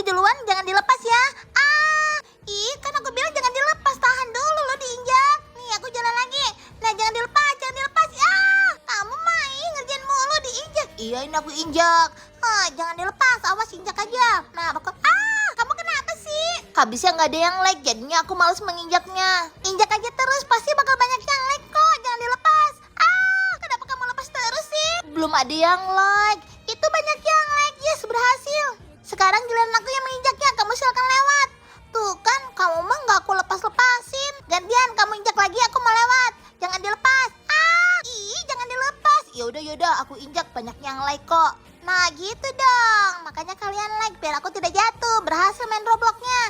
duluan, jangan dilepas ya. Kan aku bilang jangan dilepas, tahan dulu lo diinjak. Nih aku jalan lagi. Nah jangan dilepas, jangan dilepas. Kamu main ngerjain mulu diinjak. Iya ini aku injak. Jangan dilepas, awas injak aja. Nah kamu kenapa sih? Habisnya nggak ada yang like, jadinya aku males menginjaknya. Injak aja terus, pasti bakal banyak yang like kok. Jangan dilepas. Kenapa kamu lepas terus sih? Belum ada yang like. Itu banyak yang like, yes berhasil. Sekarang giliran aku yang menginjaknya, kamu silakan lewat. Tuh kan, kamu mah nggak aku lepas-lepasin. Gantian, kamu injak lagi, aku mau lewat. Jangan dilepas. Jangan dilepas. Yaudah, aku injak, banyak yang like kok. Nah gitu dong, makanya kalian like biar aku tidak jatuh. Berhasil main Robloxnya.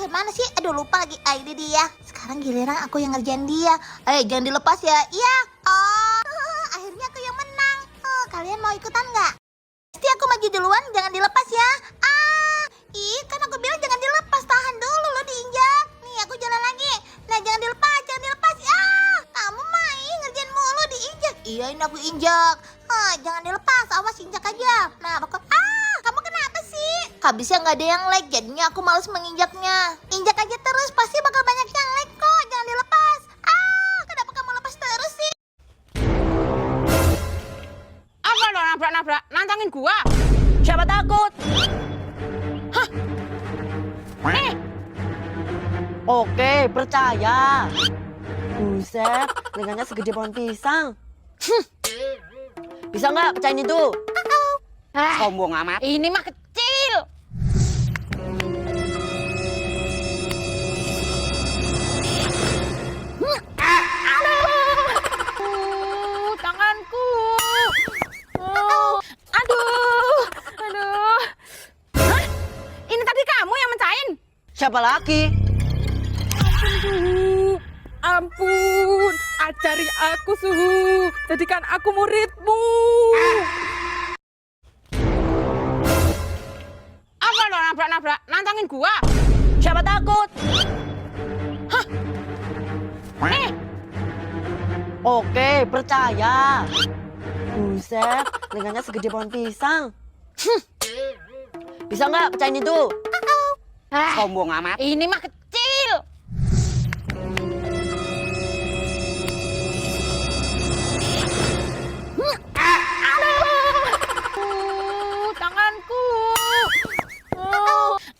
Mana sih? Aduh lupa lagi. Ini dia. Sekarang giliran aku yang ngerjain dia. Jangan dilepas ya. Iya. Akhirnya aku yang menang. Kalian mau ikutan nggak? Pasti aku maju duluan, jangan dilepas ya. Kan aku bilang jangan dilepas, tahan dulu lo diinjak. Nih aku jalan lagi. Nah jangan dilepas, jangan dilepas. Kamu main ngerjain mulu diinjak. Iya ini aku injak. Jangan dilepas, awas injak aja. Nah kamu kenapa sih? Habisnya nggak ada yang like, jadinya aku males menginjaknya. Injak aja terus, pasti bakal banyak yang like kok. Jangan dilepas. Kenapa kamu lepas terus sih? Apa lo nabrak-nabrak? Nantangin gua? Siapa takut? Hah? Oke, percaya. Buset, telinganya segede pohon pisang. Bisa nggak pecahin itu? Sombong amat. Ini mah kecil. Tanganku. Aduh. Hah? Ini tadi kamu yang mencahin? Siapa lagi? Ampun, ajari aku suhu, jadikan aku muridmu. Apa lo nabrak-nabrak? Nantangin gua? Siapa takut? Hah? Oke, percaya. Buset, telinganya segede pohon pisang. Bisa nggak pecahin itu? Sombong amat. Ini mah kecil. Tanganku.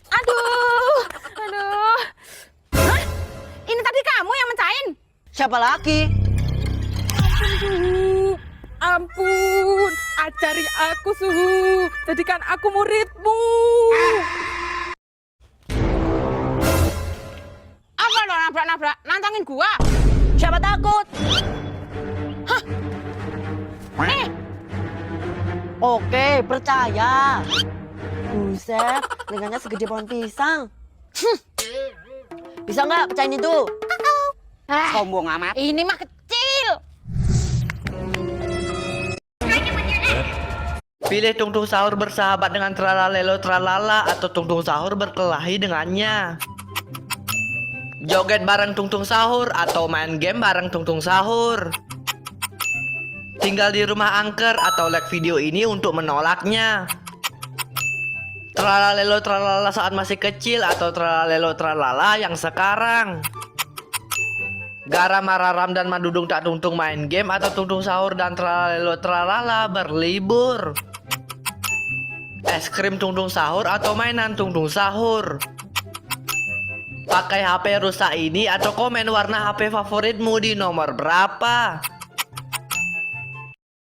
Aduh. Hah? Ini tadi kamu yang mencahin? Siapa lagi? Ampun, ajari aku suhu, jadikan aku muridmu. Apa lo nabrak-nabrak? Nantangin gua? Siapa takut? Hah? Oke, percaya. Buset, telinganya segede pohon pisang. Bisa nggak pecahin itu? Sombong amat. Ini mah kecil. Pilih Tungtung Sahur bersahabat dengan Tralalelo Tralala atau Tungtung Sahur berkelahi dengannya. Joget bareng Tungtung Sahur atau main game bareng Tungtung Sahur. Tinggal di rumah angker atau like video ini untuk menolaknya. Tralalelo Tralala saat masih kecil atau Tralalelo Tralala yang sekarang. Garam Mararam dan Madudung Tak Tungtung main game atau Tungtung Sahur dan Tralalelo Tralala berlibur. Es krim Tungtung Sahur atau mainan Tungtung Sahur. Pakai HP rusak ini atau komen warna HP favoritmu di nomor berapa.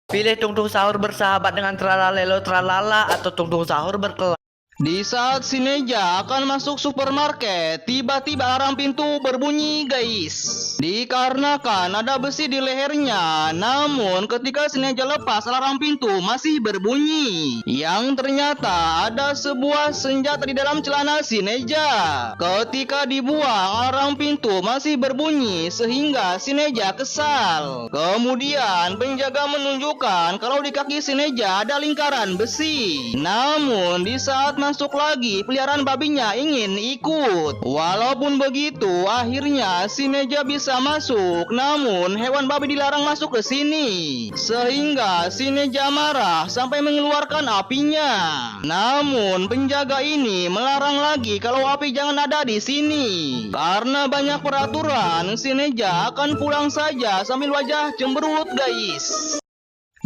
Pilih Tungtung Sahur bersahabat dengan Tralalelo Tralala atau Tungtung Sahur berkelahi. Di saat si Neja akan masuk supermarket, tiba-tiba alarm pintu berbunyi, guys. Dikarenakan ada besi di lehernya, namun ketika si Neja lepas, alarm pintu masih berbunyi. Yang ternyata ada sebuah senjata di dalam celana si Neja. Ketika dibuang, alarm pintu masih berbunyi sehingga si Neja kesal. Kemudian penjaga menunjukkan kalau di kaki si Neja ada lingkaran besi. Namun di saat masuk lagi, peliharaan babinya ingin ikut. Walaupun begitu, akhirnya si Neja bisa masuk. Namun hewan babi dilarang masuk ke sini, sehingga si Neja marah sampai mengeluarkan apinya. Namun penjaga ini melarang lagi kalau api jangan ada di sini. Karena banyak peraturan, si Neja akan pulang saja sambil wajah cemberut, guys.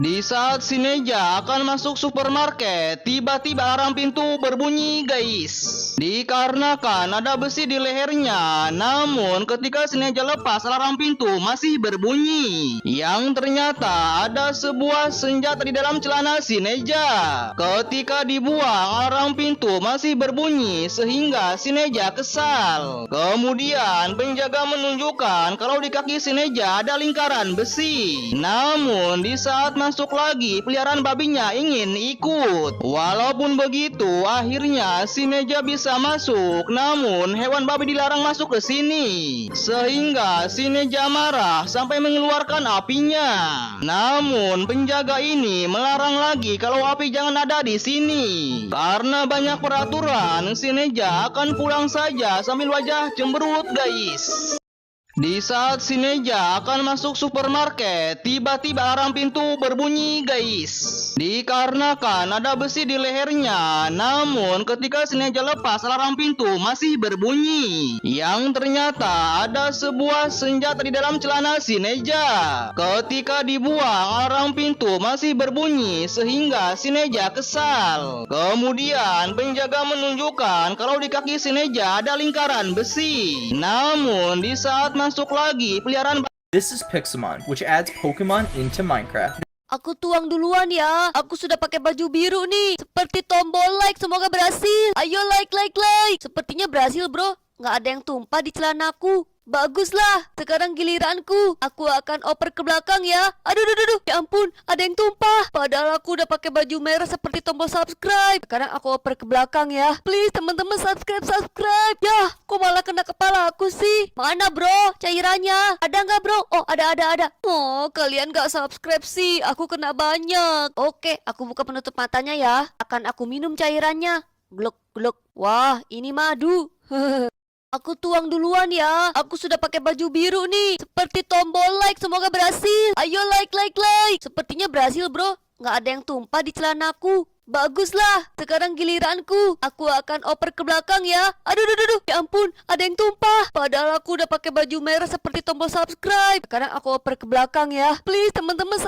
Di saat si Neja akan masuk supermarket, tiba-tiba alarm pintu berbunyi, guys. Dikarenakan ada besi di lehernya, namun ketika si Neja lepas, alarm pintu masih berbunyi. Yang ternyata ada sebuah senjata di dalam celana si Neja. Ketika dibuang, alarm pintu masih berbunyi sehingga si Neja kesal. Kemudian penjaga menunjukkan kalau di kaki si Neja ada lingkaran besi. Namun di saat masuk lagi, peliharaan babinya ingin ikut. Walaupun begitu, akhirnya si Neja bisa masuk. Namun hewan babi dilarang masuk ke sini, sehingga si Neja marah sampai mengeluarkan apinya. Namun penjaga ini melarang lagi kalau api jangan ada di sini. Karena banyak peraturan, si Neja akan pulang saja sambil wajah cemberut, guys. Di saat si Neja akan masuk supermarket, tiba-tiba alarm pintu berbunyi, guys. Dikarenakan ada besi di lehernya, namun ketika si Neja lepas, alarm pintu masih berbunyi. Yang ternyata ada sebuah senjata di dalam celana si Neja. Ketika dibuang, alarm pintu masih berbunyi sehingga si Neja kesal. Kemudian penjaga menunjukkan kalau di kaki si Neja ada lingkaran besi. Namun di saat masuk lagi, peliharaan This is Pixelmon, which adds Pokemon into Minecraft. Aku tuang duluan ya. Aku sudah pakai baju biru nih. Seperti tombol like, semoga berhasil. Ayo like. Sepertinya berhasil, bro. Nggak ada yang tumpah di celanaku. Baguslah. Sekarang giliranku. Aku akan oper ke belakang ya. Aduh. Ya ampun, ada yang tumpah. Padahal aku udah pakai baju merah seperti tombol subscribe. Sekarang aku oper ke belakang ya. Please teman-teman subscribe. Ya, kok malah kena kepala aku sih? Mana bro cairannya? Ada nggak bro? Oh, ada. Oh, kalian nggak subscribe sih. Aku kena banyak. Oke, aku buka penutup matanya ya. Akan aku minum cairannya. Gluk. Wah, ini madu. Aku tuang duluan ya. Aku sudah pakai baju biru nih. Seperti tombol like, semoga berhasil. Ayo like. Sepertinya berhasil bro. Nggak ada yang tumpah di celanaku. Baguslah. Sekarang giliranku. Aku akan oper ke belakang ya. Aduh. Ya ampun, ada yang tumpah. Padahal aku udah pakai baju merah seperti tombol subscribe. Sekarang aku oper ke belakang ya. Please teman-teman.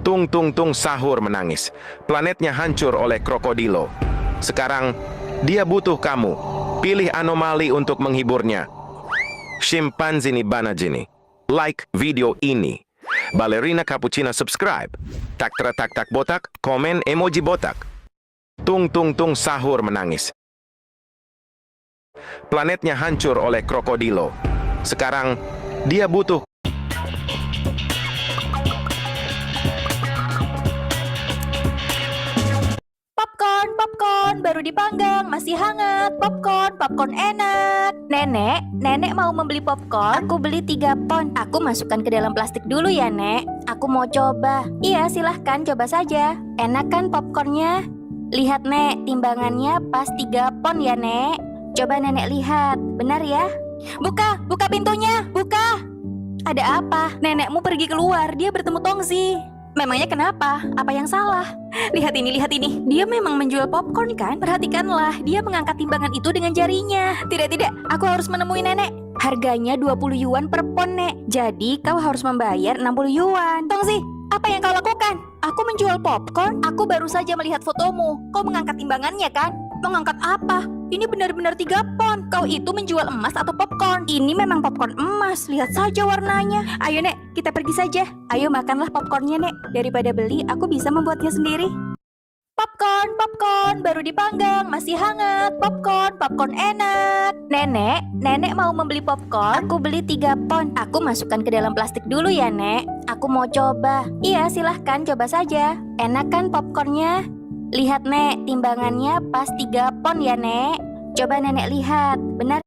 Tung Tung Tung sahur menangis. Planetnya hancur oleh krokodilo. Sekarang, dia butuh kamu. Pilih anomali untuk menghiburnya. Shimpanzini Banajini. Like video ini. Ballerina Cappuccina subscribe. Tak tak tak botak, komen emoji botak. Tung tung tung sahur menangis. Planetnya hancur oleh krokodilo. Sekarang, dia butuh Popcorn baru dipanggang, masih hangat. Popcorn enak. Nenek mau membeli popcorn. Aku beli 3 pon. Aku masukkan ke dalam plastik dulu ya, Nek. Aku mau coba. Iya, silahkan coba saja. Enak kan popcornnya? Lihat, Nek, timbangannya pas 3 pon ya, Nek. Coba Nenek lihat, benar ya? Buka pintunya, buka. Ada apa? Nenekmu pergi keluar, dia bertemu Tongzi. Memangnya kenapa? Apa yang salah? Lihat ini. Dia memang menjual popcorn kan? Perhatikanlah, dia mengangkat timbangan itu dengan jarinya. Tidak, aku harus menemui nenek. Harganya 20 yuan per pon, Nek. Jadi kau harus membayar 60 yuan. Tongzi, apa yang kau lakukan? Aku menjual popcorn. Aku baru saja melihat fotomu. Kau mengangkat timbangannya kan? Mengangkat apa? Ini benar-benar 3 pon. Kau itu menjual emas atau popcorn? Ini memang popcorn emas. Lihat saja warnanya. Ayo, Nek, kita pergi saja. Ayo makanlah popcornnya, Nek. Daripada beli, aku bisa membuatnya sendiri. Popcorn baru dipanggang, masih hangat. Popcorn enak. Nenek mau membeli popcorn. Aku beli 3 pon. Aku masukkan ke dalam plastik dulu ya, Nek. Aku mau coba. Iya, silahkan coba saja. Enak kan popcornnya? Lihat, Nek, timbangannya pas 3 pon ya, Nek. Coba Nenek lihat, benar.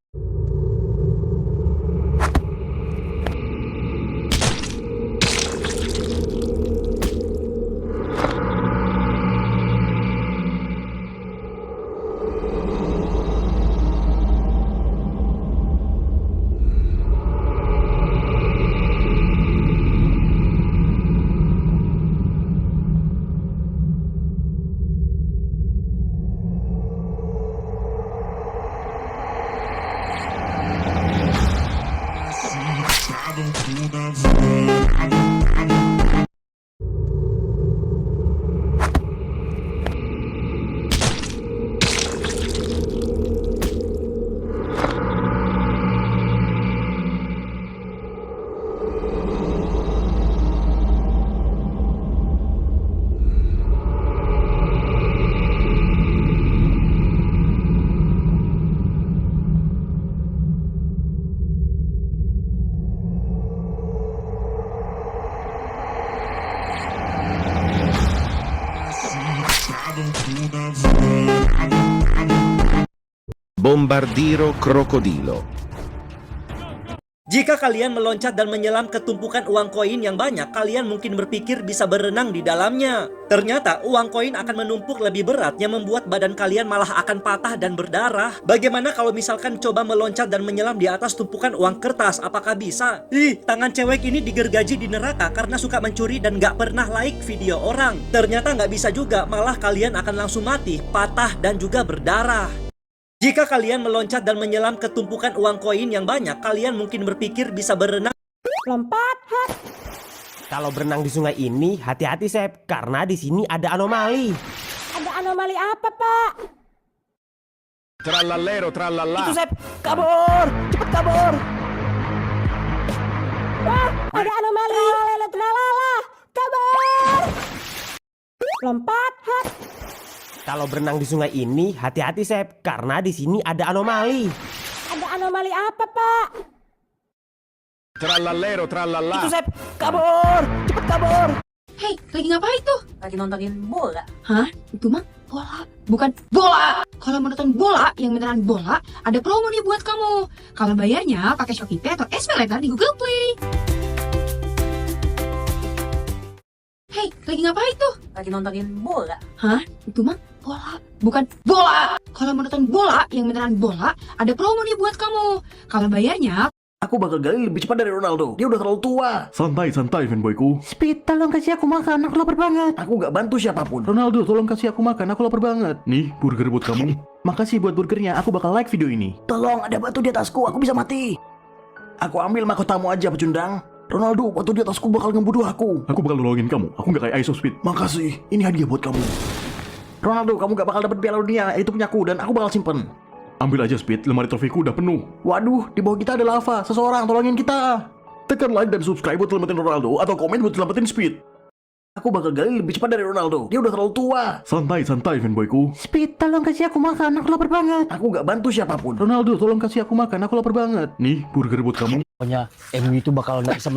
Bombardiro krokodilo. Jika kalian meloncat dan menyelam ke tumpukan uang koin yang banyak, kalian mungkin berpikir bisa berenang di dalamnya. Ternyata uang koin akan menumpuk lebih berat yang membuat badan kalian malah akan patah dan berdarah. Bagaimana kalau misalkan coba meloncat dan menyelam di atas tumpukan uang kertas? Apakah bisa? Tangan cewek ini digergaji di neraka karena suka mencuri dan gak pernah like video orang. Ternyata gak bisa juga, malah kalian akan langsung mati, patah dan juga berdarah. Jika kalian meloncat dan menyelam ke tumpukan uang koin yang banyak, kalian mungkin berpikir bisa berenang. Lompat. Kalau berenang di sungai ini, hati-hati, Sep, karena di sini ada anomali. Ada anomali apa, Pak? Trallallero trallalla. Itu, Sep, kabur, cepet kabur. Wah, ada anomali. Trallala, kabur. Lompat. Kalau berenang di sungai ini, hati-hati, Sep, karena di sini ada anomali. Ada anomali apa, Pak? Trallallero trallalla. Itu, Sep, kabur, cepet kabur. Hei, lagi ngapain tuh? Lagi nontonin bola. Hah? Itu mah bola, bukan bola. Kalau mau nonton bola, yang beneran bola, ada promo nih buat kamu. Kalau bayarnya pakai ShopeePay atau SPayLater di Google Play. Hei, lagi ngapain tuh? Lagi nontonin bola. Hah? Itu mah bola, bukan bola. Kalau mau nonton bola, yang beneran bola, ada promo nih buat kamu. Kalau bayarnya... Aku bakal gali lebih cepat dari Ronaldo. Dia udah terlalu tua. Santai, fanboyku. Speed, tolong kasih aku makan. Aku lapar banget. Aku gak bantu siapapun. Ronaldo, tolong kasih aku makan. Aku lapar banget. Nih, burger buat kamu. Makasih buat burgernya. Aku bakal like video ini. Tolong, ada batu di atasku. Aku bisa mati. Aku ambil mahkotamu aja, pecundang. Ronaldo, batu di atasku bakal ngebunuh aku. Aku bakal nolongin kamu. Aku gak kayak Ice of Speed. Makasih. Ini hadiah buat kamu. Ronaldo, kamu gak bakal dapat Piala Dunia. Itu punyaku dan aku bakal simpen. Ambil aja Speed, lemari trofiku udah penuh. Waduh, di bawah kita ada lava. Seseorang tolongin kita. Tekan like dan subscribe buat selamatin Ronaldo atau komen buat selamatin Speed. Aku bakal gali lebih cepat dari Ronaldo. Dia udah terlalu tua. Santai fanboyku. Speed, tolong kasih aku makan. Aku lapar banget. Aku gak bantu siapapun. Ronaldo, tolong kasih aku makan. Aku lapar banget. Nih, burger buat kamu. Pokoknya MU itu bakal nggak bisa.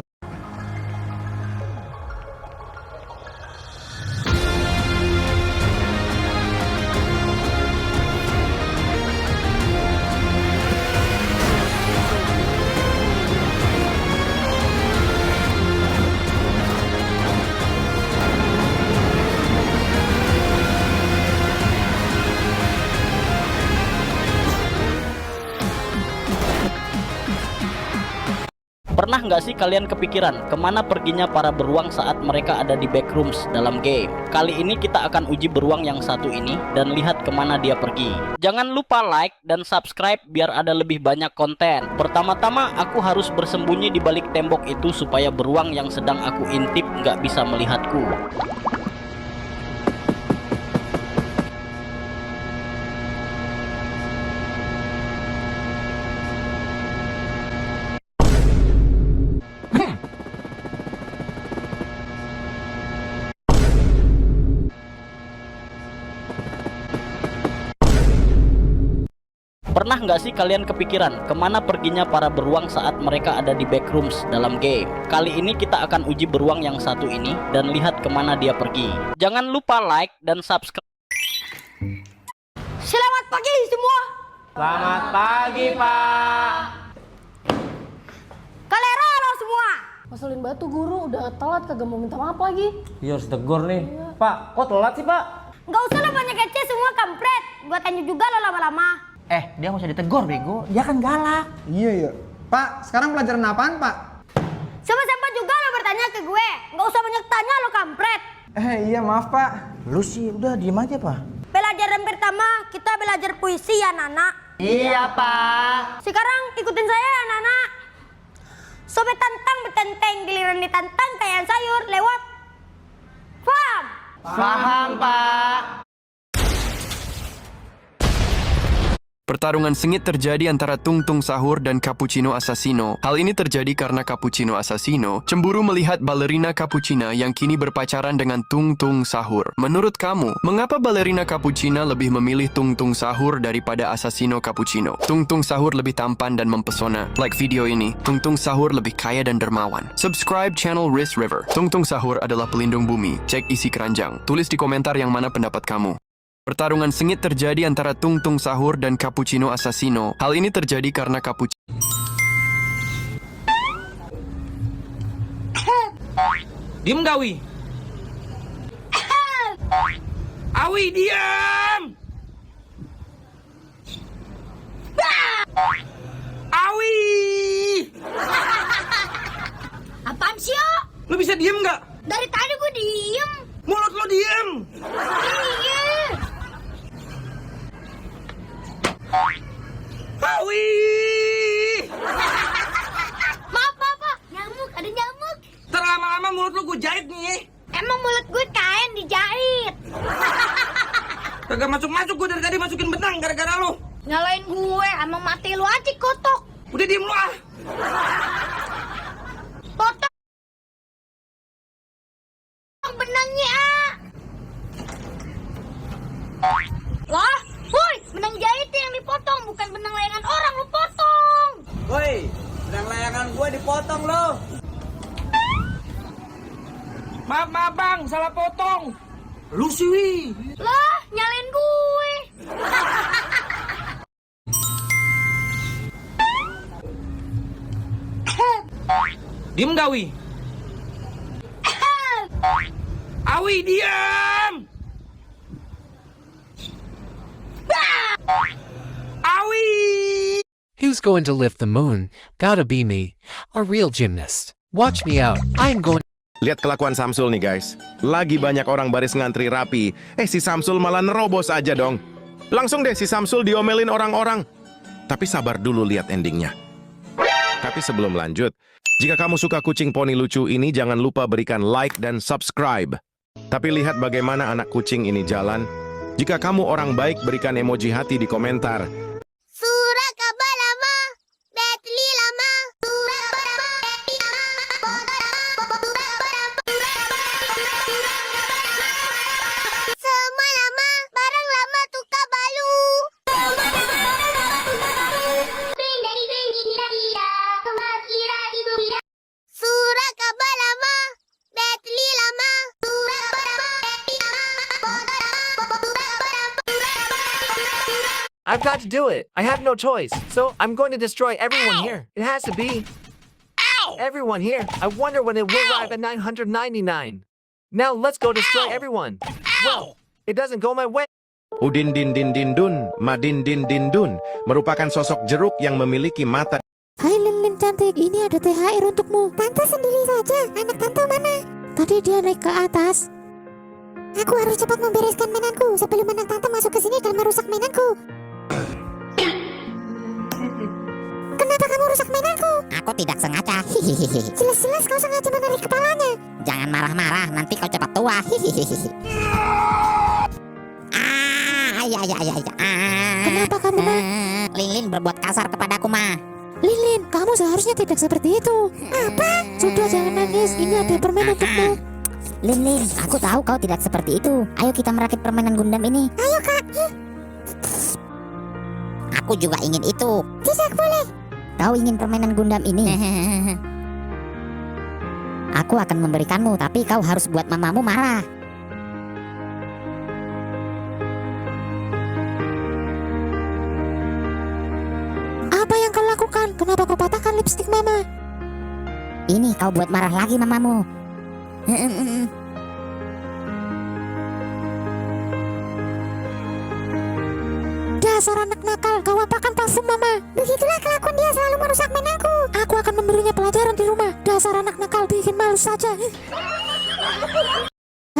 Pernah nggak sih kalian kepikiran kemana perginya para beruang saat mereka ada di backrooms dalam game? Kali ini kita akan uji beruang yang satu ini dan lihat kemana dia pergi. Jangan lupa like dan subscribe biar ada lebih banyak konten. Pertama-tama aku harus bersembunyi di balik tembok itu supaya beruang yang sedang aku intip nggak bisa melihatku. Pernah nggak sih kalian kepikiran kemana perginya para beruang saat mereka ada di backrooms dalam game? Kali ini kita akan uji beruang yang satu ini dan lihat kemana dia pergi. Jangan lupa like dan subscribe. Selamat pagi semua. Selamat pagi, Pak. Kalero lo semua. Masalin batu guru, udah telat kagak mau minta maaf lagi. Iya harus tegur nih. Pak, kok telat sih, Pak? Nggak usah lo banyak kece semua kampret. Gua tanya juga lo lama-lama. Dia nggak usah ditegur, bego. Dia kan galak. Iya. Pak, sekarang pelajaran apaan, Pak? Siapa juga lo bertanya ke gue. Nggak usah banyak tanya lo kampret. Iya, maaf, Pak. Lu sih udah diem aja, Pak. Pelajaran pertama kita belajar puisi ya Nana. Iya, Pak. Sekarang ikutin saya ya Nana. Sobat tantang bertenteng giliran ditantang kayak sayur lewat. Paham? Paham, Pak. Pertarungan sengit terjadi antara Tung Tung Sahur dan Cappuccino Assassino. Hal ini terjadi karena Cappuccino Assassino cemburu melihat balerina Cappuccina yang kini berpacaran dengan Tung Tung Sahur. Menurut kamu, mengapa balerina Cappuccina lebih memilih Tung Tung Sahur daripada Assassino Cappuccino? Tung Tung Sahur lebih tampan dan mempesona. Like video ini, Tung Tung Sahur lebih kaya dan dermawan. Subscribe channel Riz River. Tung Tung Sahur adalah pelindung bumi. Cek isi keranjang. Tulis di komentar yang mana pendapat kamu. Pertarungan sengit terjadi antara Tung Tung Sahur dan Cappuccino Assassino. Hal ini terjadi karena Cappuccino... Diem gak, Wi? Awi, diam! Awi! Apaan sih yo? Lu bisa diem gak? Dari tadi gue diem. Mulut lu diem! Iya. Awi! Maaf, Pak. Nyamuk, ada nyamuk. Terlama-lama mulut lu gue jahit nih. Emang mulut gue kain dijahit. Kagak masuk-masuk gue dari tadi masukin benang gara-gara lu. Nyalain gue, emang mati lu aja kotok. Udah diem lu ah. Potong benangnya ah. Lah, woi, benang jahit yang dipotong, bukan benang layangan orang lu potong. Woi, benang layangan gue dipotong lo. Maaf bang, salah potong. Lu sih Wi. Lah, nyalain gue. Diem gak Wi? Awi diam. Awi. Who's going to lift the moon? Gotta be me, a real gymnast. Watch me out. I'm going. Lihat kelakuan Samsul nih guys. Lagi banyak orang baris ngantri rapi. Si Samsul malah nerobos aja dong. Langsung deh si Samsul diomelin orang-orang. Tapi sabar dulu lihat endingnya. Tapi sebelum lanjut, jika kamu suka kucing poni lucu ini, jangan lupa berikan like dan subscribe. Tapi lihat bagaimana anak kucing ini jalan. Jika kamu orang baik, berikan emoji hati di komentar. Surah kabar lama, Betli lama. Semua lama, barang lama tukar balu. Surah kabar lama, Betli lama. I've got to do it. I have no choice. So I'm going to destroy everyone here. It has to be everyone here. I wonder when it will arrive at 999. Now let's go destroy everyone. Well, it doesn't go my way. Udin din din din dun, madin din din dun, merupakan sosok jeruk yang memiliki mata. Hai Lin cantik, ini ada THR untukmu. Tante sendiri saja, anak tante mana? Tadi dia naik ke atas. Aku harus cepat membereskan mainanku sebelum anak tante masuk ke sini dan merusak mainanku. Kenapa kamu rusak mainanku? Aku tidak sengaja. Jelas-jelas kau sengaja menarik kepalanya. Jangan marah-marah, nanti kau cepat tua. Kenapa kamu, Ma? Lin berbuat kasar kepadaku, Ma. Lin, kamu seharusnya tidak seperti itu. Apa? Sudah, jangan nangis. Ini ada permen untukmu. Lin, aku tahu kau tidak seperti itu. Ayo kita merakit permainan Gundam ini. Ayo, Kak. Aku juga ingin itu. Tidak boleh. Kau ingin permainan Gundam ini? Aku akan memberikanmu, tapi kau harus buat mamamu marah. Apa yang kau lakukan? Kenapa kau patahkan lipstik mama? Ini kau buat marah lagi mamamu. Dasar anak nakal, kau apakan palsu mama? Begitulah kelakuan dia, selalu merusak mainanku. Aku akan memberinya pelajaran di rumah. Dasar anak nakal, bikin malu saja.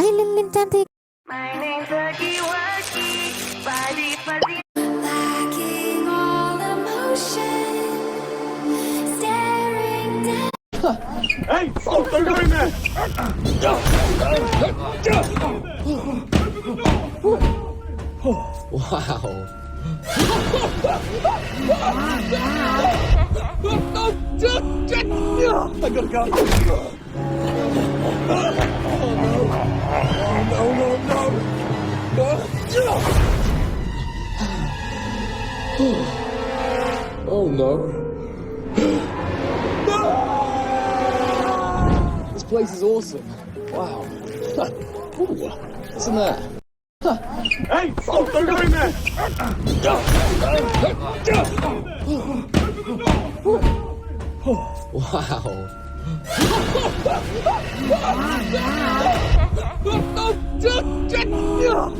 Hai Lin cantik. Hey, stop doing that! Wow. I gotta go. Oh no. This place is awesome. Wow. Ooh, what's in there? Hey, stop doing that! Wow.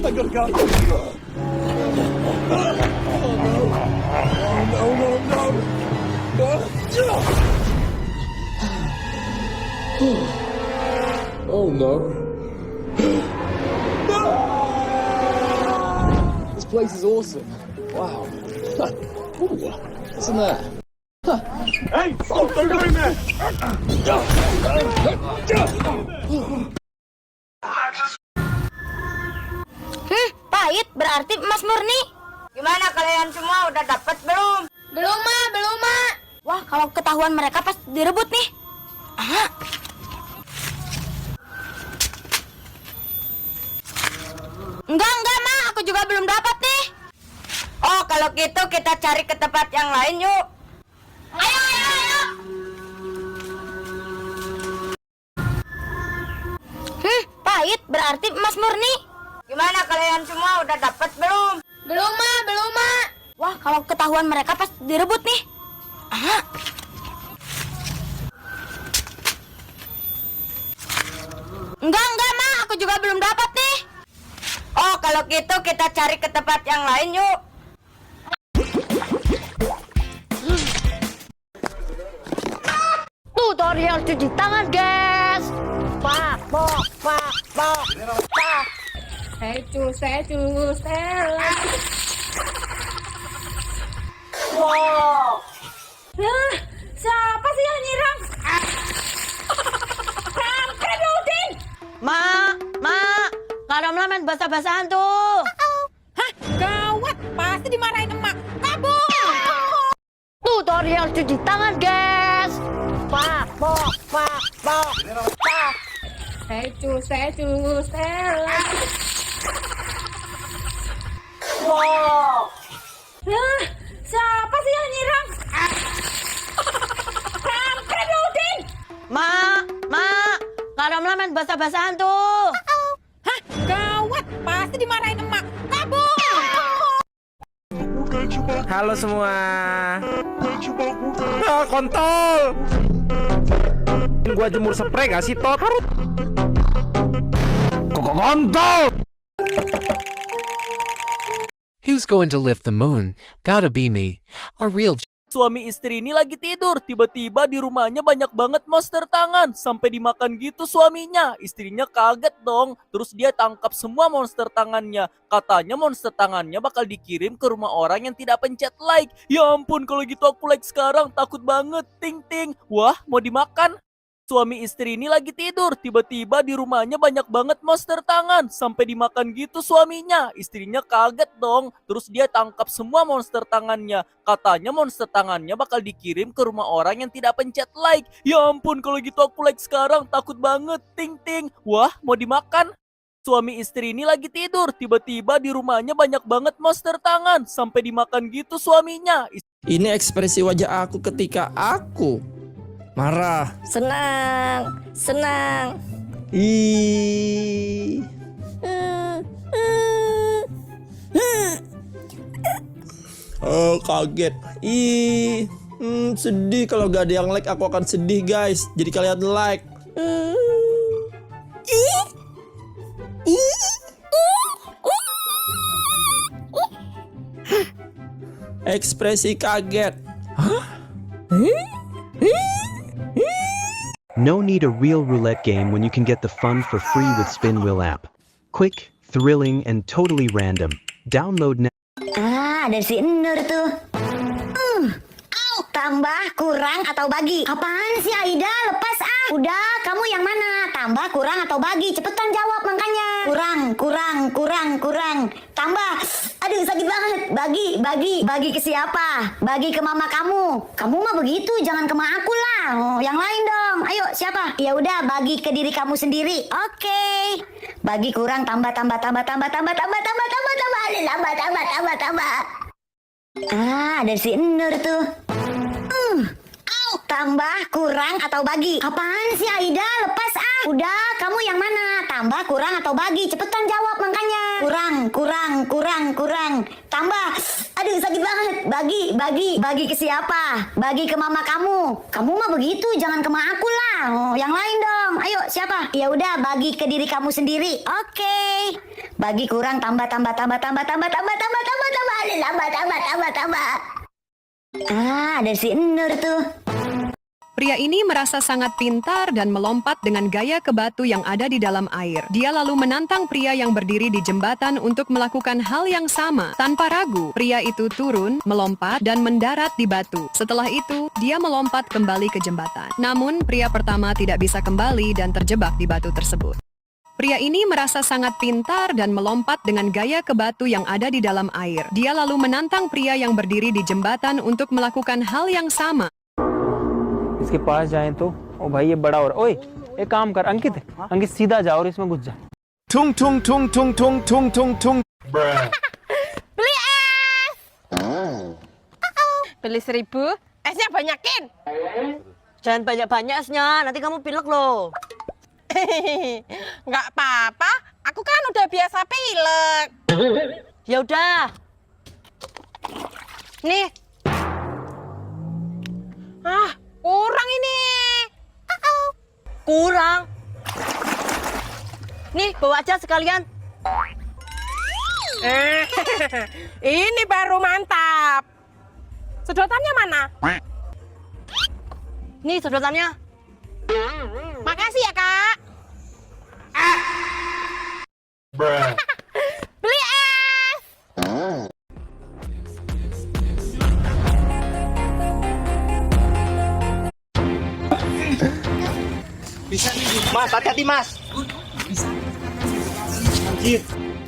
I gotta go. Oh no. This place is awesome. Wow. Ooh, what's in there? Hey, stop doing that! Pahit berarti emas murni. Gimana kalian semua udah dapat belum? Belum, Ma. Wah, kalau ketahuan mereka pasti direbut nih. Enggak, Ma. Aku juga belum dapat nih. Oh, kalau gitu kita cari ke tempat yang lain yuk. Ayo. Pahit berarti emas murni. Gimana kalian semua udah dapat belum? Belum, Ma. Wah, kalau ketahuan mereka pasti direbut nih. Enggak, Ma. Aku juga belum dapat nih. Oh, kalau gitu kita cari ke tempat yang lain yuk. Tutorial cuci tangan, guys. Pak. Secus. Wow. Siapa sih yang nyirang? Kampret lu, Udin. Ma, kadang main basah-basahan tuh. harus cuci tangan, guys. Pak. Wow. Siapa sih yang nyirang? Kampret lu, Udin. Ma, Karamlah main basah-basahan tuh. Hah? Gawat, pasti dimarahin emak. Kabur. Halo semua. Kontol. Gua jemur spray gak sih, Tot? Kontol. Who's going to lift the moon? Gotta be me. A real Suami istri ini lagi tidur, tiba-tiba di rumahnya banyak banget monster tangan. Sampai dimakan gitu suaminya. Istrinya kaget dong. Terus dia tangkap semua monster tangannya. Katanya monster tangannya bakal dikirim ke rumah orang yang tidak pencet like. Ya ampun, kalau gitu aku like sekarang. Takut banget, ting-ting. Wah, mau dimakan? Suami istri ini lagi tidur, tiba-tiba di rumahnya banyak banget monster tangan. Sampai dimakan gitu suaminya. Istrinya kaget dong. Terus dia tangkap semua monster tangannya. Katanya monster tangannya bakal dikirim ke rumah orang yang tidak pencet like. Ya ampun, kalau gitu aku like sekarang. Takut banget, ting-ting. Wah, mau dimakan? Suami istri ini lagi tidur, tiba-tiba di rumahnya banyak banget monster tangan. Sampai dimakan gitu suaminya. Ini ekspresi wajah aku ketika aku marah. Senang. Ih. Oh, kaget. Ih. Sedih kalau gak ada yang like, aku akan sedih, guys. Jadi kalian like. Ekspresi kaget. No need a real roulette game when you can get the fun for free with Spin Wheel app. Quick, thrilling, and totally random. Download now. Ada si Nur tuh. Tambah, kurang, atau bagi? Apaan sih Aida? Lepas ah. Udah, kamu yang mana? Tambah, kurang, atau bagi? Cepetan jawab makanya. Kurang. Tambah. Aduh, sakit banget. Bagi ke siapa? Bagi ke mama kamu. Kamu mah begitu, jangan ke mak aku lah. Oh, yang lain dong. Ayo, siapa? Ya udah, bagi ke diri kamu sendiri. Oke. Bagi kurang, tambah. Ada si Nur tuh. Tambah, kurang, atau bagi? Apaan sih Aida? Lepas ah. Udah, kamu yang mana? Tambah, kurang, atau bagi? Cepetan jawab makanya. Kurang. Tambah. Aduh, sakit banget. Bagi ke siapa? Bagi ke mama kamu. Kamu mah begitu, jangan ke mak aku lah. Oh, yang lain dong. Ayo, siapa? Ya udah, bagi ke diri kamu sendiri. Oke. Bagi kurang, tambah. Ada si Nur tuh. Pria ini merasa sangat pintar dan melompat dengan gaya ke batu yang ada di dalam air. Dia lalu menantang pria yang berdiri di jembatan untuk melakukan hal yang sama. Tanpa ragu, pria itu turun, melompat, dan mendarat di batu. Setelah itu, dia melompat kembali ke jembatan. Namun, pria pertama tidak bisa kembali dan terjebak di batu tersebut. Pria ini merasa sangat pintar dan melompat dengan gaya ke batu yang ada di dalam air. Dia lalu menantang pria yang berdiri di jembatan untuk melakukan hal yang sama. इसके पास जाएं तो ओ भाई ये बड़ा हो रहा ओए एक काम कर अंकित सीधा जा और इसमें घुस जा Tung. Beli es. Beli 1000, esnya banyakin. Jangan banyak-banyak esnya, nanti kamu pilek loh. Nggak apa-apa, aku kan udah biasa pilek. Ya udah. Nih. Kurang ini. Kurang. Nih, bawa aja sekalian. Ini baru mantap. Sedotannya mana? Nih sedotannya. Makasih ya, Kak. Beli es. Bisa nih, Mas. Hati-hati, Mas. Anjir.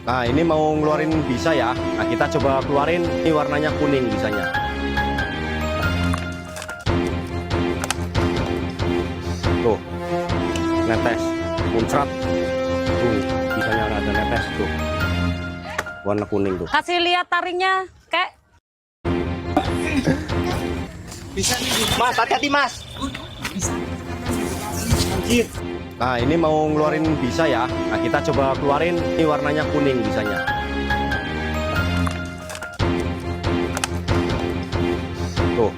Nah, ini mau ngeluarin bisa ya. Nah, kita coba keluarin. Ini warnanya kuning bisanya. netes, muncrat. Tuh, bisanya ada netes tuh. Warna kuning tuh. Kasih lihat taringnya, kek. Bisa nih, Mas, hati-hati, Mas. Anjir. Nah, ini mau ngeluarin bisa ya. Nah, kita coba keluarin. Ini warnanya kuning bisanya. Tuh,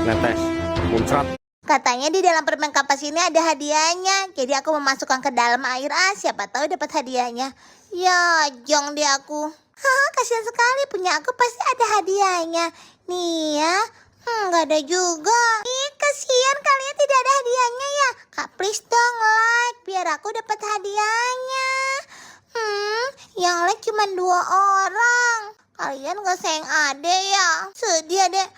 netes, muncrat. Katanya di dalam permen kapas ini ada hadiahnya. Jadi aku memasukkan ke dalam air. Siapa tahu dapat hadiahnya. Ya, jong deh aku. Kasihan sekali, punya aku pasti ada hadiahnya. Nih ya. Nggak ada juga. Ih, kasihan kalian tidak ada hadiahnya ya. Kak, please dong like biar aku dapat hadiahnya. Yang like cuma 2 orang. Kalian nggak sayang adek ya? Sedih adek.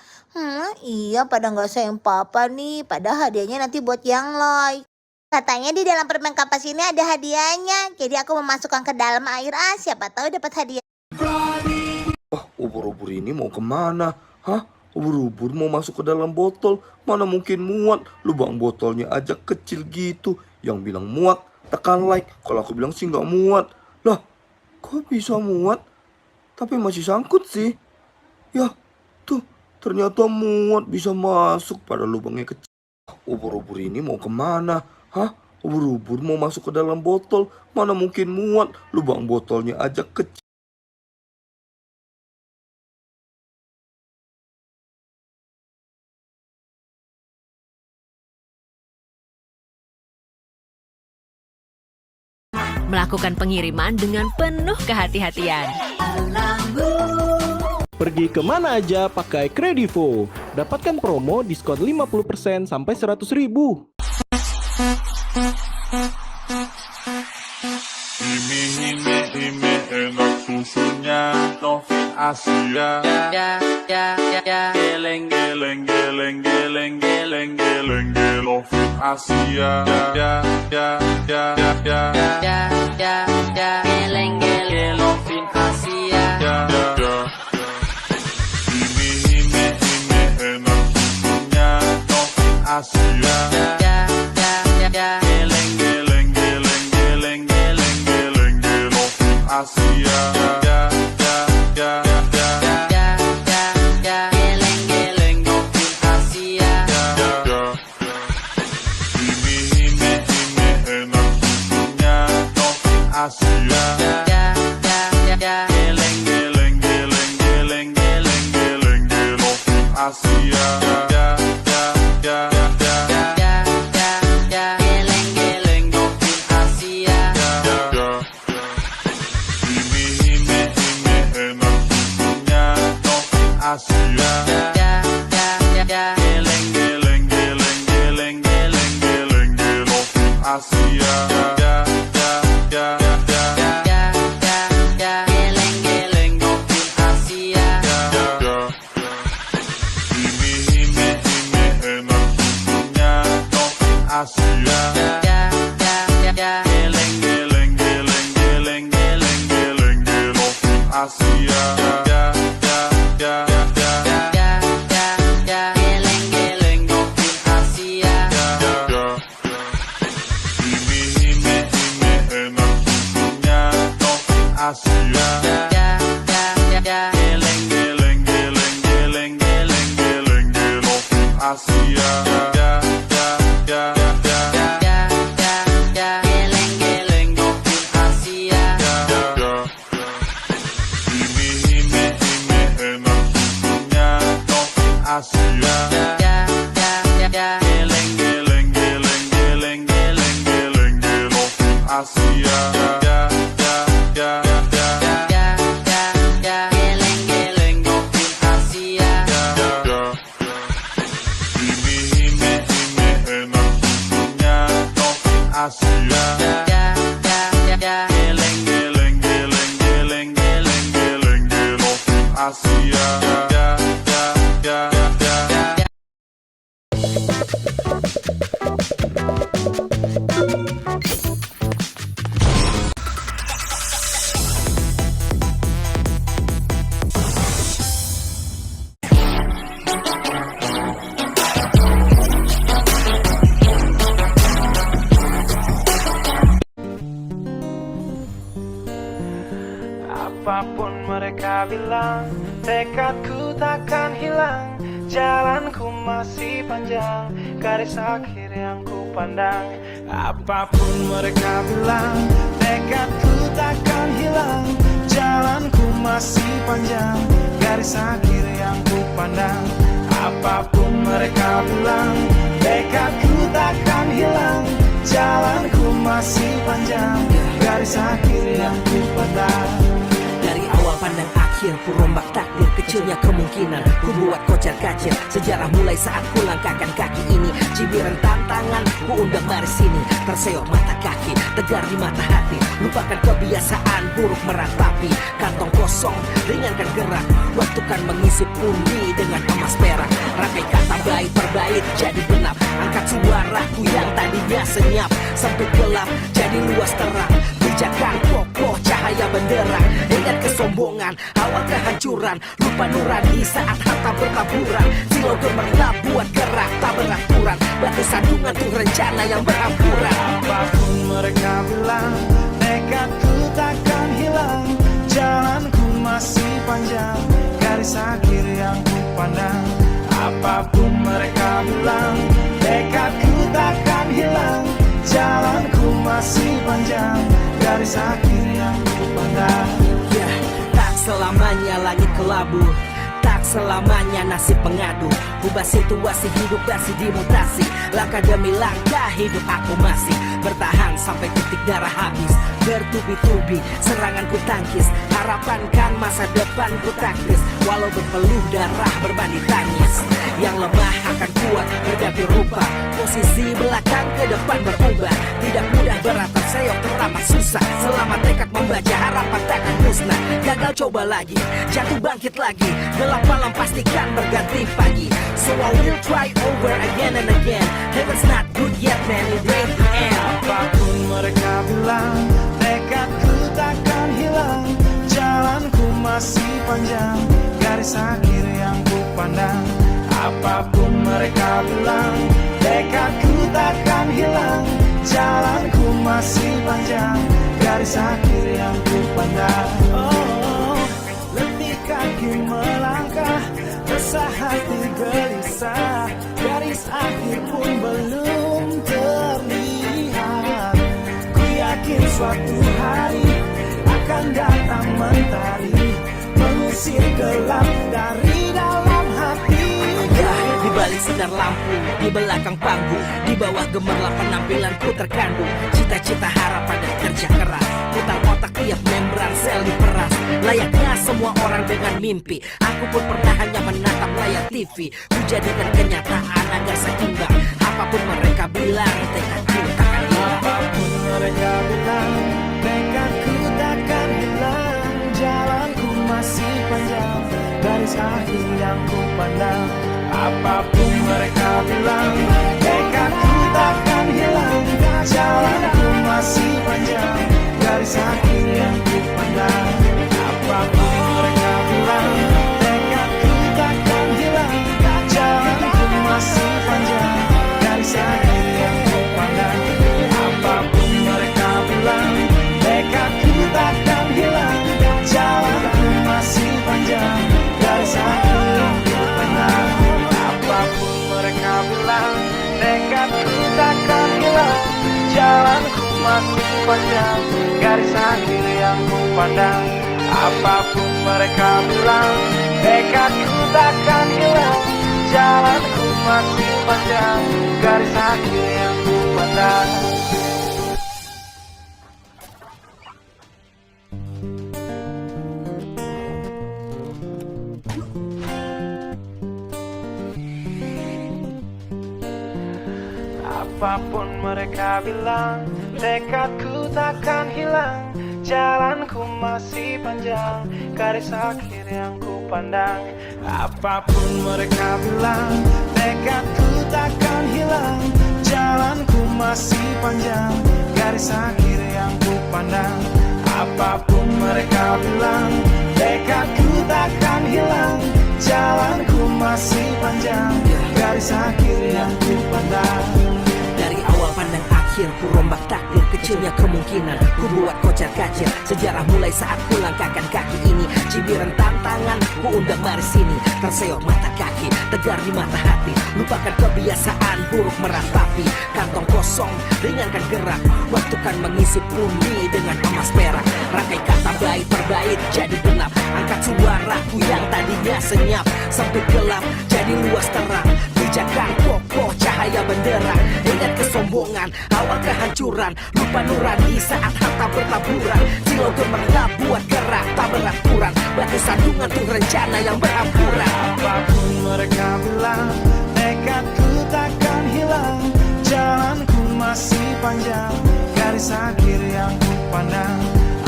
Iya, pada nggak sayang papa nih. Padahal hadiahnya nanti buat yang like. Katanya di dalam permen kapas ini ada hadiahnya. Jadi aku memasukkan ke dalam air. Siapa tahu dapat hadiah. Ubur-ubur ini mau kemana? Ubur-ubur mau masuk ke dalam botol. Mana mungkin muat. Lubang botolnya aja kecil gitu. Yang bilang muat, tekan like. Kalau aku bilang sih nggak muat. Lah, kok bisa muat? Tapi masih sangkut sih. Ya, tuh. Ternyata muat bisa masuk pada lubangnya kecil. Ubur-ubur ini mau kemana? Ubur-ubur mau masuk ke dalam botol. Mana mungkin muat. Lubang botolnya aja kecil. Melakukan pengiriman dengan penuh kehati-hatian. Pergi kemana aja pakai Kredivo. Dapatkan promo diskon 50% sampai 100.000. Ini enak susunya Novin Asia. Geleng geleng geleng geleng geleng geleng Novin Asia. Geleng geleng Novin Asia. Ini enak susunya Novin Asia. Geleng geleng geleng geleng geleng geleng Novin Asia. Geleng geleng Novin Asia. Ini enak susunya Novin Asia. Geleng geleng geleng geleng geleng geleng Novin Asia. Asia. Geleng geleng geleng geleng geleng geleng Novin Asia. Geleng geleng Novin Asia. Ini enak susunya Novin Asia. Geleng geleng geleng geleng geleng geleng Novin Asia. Asia. Geleng geleng geleng geleng geleng geleng Novin Asia. Geleng geleng Novin Asia. Ini enak susunya Novin Asia. Geleng geleng geleng geleng geleng geleng Novin Asia. Geleng geleng Novin Asia. Ini enak susunya Novin Asia. Geleng geleng geleng geleng geleng geleng Novin Asia. Apapun mereka bilang, tekadku takkan hilang. Jalanku masih panjang, garis akhir yang ku pandang. Apapun mereka bilang, tekadku takkan hilang. Jalanku masih panjang, garis akhir yang ku pandang. Apapun mereka bilang, tekadku takkan hilang. Jalanku masih panjang, garis akhir yang ku pandang. Dari awal pandang akhir, ku rombak takdir. Kecilnya kemungkinan, ku buat kocar kacir. Sejarah mulai saat ku langkahkan kaki ini. Cibiran tantangan, ku undang mari sini. Terseok mata kaki, tegar di mata hati. Lupakan kebiasaan buruk meratapi. Kantong kosong, ringankan gerak. Waktu kan mengisi pundi dengan emas perak. Rangkai kata bait per bait jadi genap. Angkat suaraku yang tadinya senyap. Sempit gelap, jadi luas terang. Pijakan kokoh, cahaya benderang. Ingat kesombongan, awal kehancuran. Lupa nurani saat harta bertaburan. Silau gemerlap buat gerak tak beraturan. Batu sandungan tuh rencana yang berampuran. Apapun mereka bilang, tekadku takkan hilang. Jalanku masih panjang, garis akhir yang ku pandang. Apapun mereka bilang, tekadku takkan hilang. Jalanku masih panjang, garis akhir yang ku pandang. Ya, tak selamanya langit kelabu, tak selamanya nasib pengadu. Ubah situasi hidup masih dimutasi. Langkah demi langkah hidup aku masih bertahan sampai titik darah habis. Bertubi-tubi serangan ku tangkis. Harapan kan masa depan ku taktis. Walau berpeluh darah berbanding tangis. Yang lemah akan kuat berganti rupa. Posisi belakang ke depan berubah. Tidak mudah beratap seyok teramat susah. Selama tekad membaca harapan takkan musnah. Gagal coba lagi, jatuh bangkit lagi. Gelap malam pastikan berganti pagi. So I will try over again and again. Heaven's not good yet man, it ain't the end. Apapun mereka bilang, tekadku takkan hilang. Jalanku masih panjang, garis akhir yang ku pandang. Apapun mereka bilang, tekadku takkan hilang. Jalanku masih panjang, garis akhir yang ku pandang. Oh, letih kaki melangkah, resah hati gelisah. Garis akhir pun belum terlihat. Ku yakin suatu hari akan datang mentari, mengusir gelap dari dalam hati. Di balik sinar lampu, di belakang panggung, di bawah gemerlap penampilanku terkandung. Cita-cita, harapan dan kerja keras. Putar otak tiap membran sel diperas. Layaknya semua orang dengan mimpi, aku pun pernah hanya menatap layar TV. Ku jadikan kenyataan agar seimbang. Apapun mereka bilang, tekadku takkan hilang. Apapun mereka bilang, tekadku takkan hilang. Jalanku masih panjang, garis akhir yang ku pandang. Apapun mereka bilang, tekadku takkan hilang. Jalanku masih panjang, garis akhir yang ku pandang. Apapun mereka bilang, tekadku takkan hilang. Jalanku masih panjang, garis akhir yang ku pandang. Apapun mereka bilang, tekadku takkan hilang. Jalanku masih panjang, garis akhir yang ku pandang. Apapun mereka bilang, tekadku takkan hilang. Jalanku masih panjang, garis akhir yang ku pandang. Apapun mereka bilang, tekadku takkan hilang. Jalanku masih panjang, garis akhir yang ku pandang. Apapun mereka bilang, tekadku takkan hilang. Jalanku masih panjang, garis akhir yang ku pandang. Apapun mereka bilang, tekadku takkan hilang. Jalanku masih panjang, garis akhir yang ku pandang. Apapun mereka bilang, tekadku takkan hilang. Jalanku masih panjang, garis akhir yang ku pandang. Dari awal pandang akhir, ku rombak takdir. Kecil kecilnya kemungkinan ku buat kocar kacir. Sejarah mulai saat ku langkahkan kaki ini. Cibiran tantangan ku undang mari sini. Terseok mata kaki, tegar di mata hati. Lupakan kebiasaan buruk meratapi. Kantong kosong, ringankan gerak. Waktu kan mengisi pundi dengan emas perak. Rangkai kata bait per bait jadi genap. Angkat suaraku yang tadinya senyap. Sempit gelap jadi luas terang. Pijakan kokoh cahaya benderang. Ingat kesombongan, awal kehancuran. Lupa nurani saat harta bertaburan. Silau gemerlap buat gerak tak beraturan. Batu sandungan tuh rencana yang berampuran. Apapun mereka bilang, tekadku takkan hilang. Jalanku masih panjang, garis akhir yang ku pandang.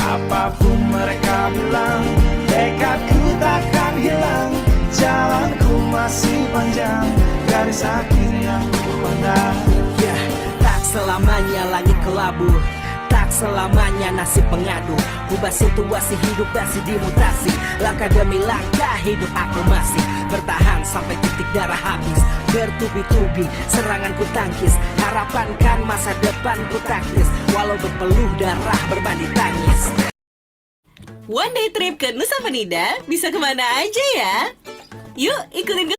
Apapun mereka bilang, tekadku takkan hilang. Jalanku masih panjang, garis akhir yang ku pandang. Ya, tak selamanya langit kelabu, tak selamanya nasib pengadu. Ubah situasi hidup masih dimutasi. Langkah demi langkah hidup aku masih bertahan sampai titik darah habis. Bertubi-tubi serangan ku tangkis. Harapan kan masa depan ku taktis. Walau berpeluh darah berbanding tangis. One day trip ke Nusa Penida bisa kemana aja ya? Yuk ikutin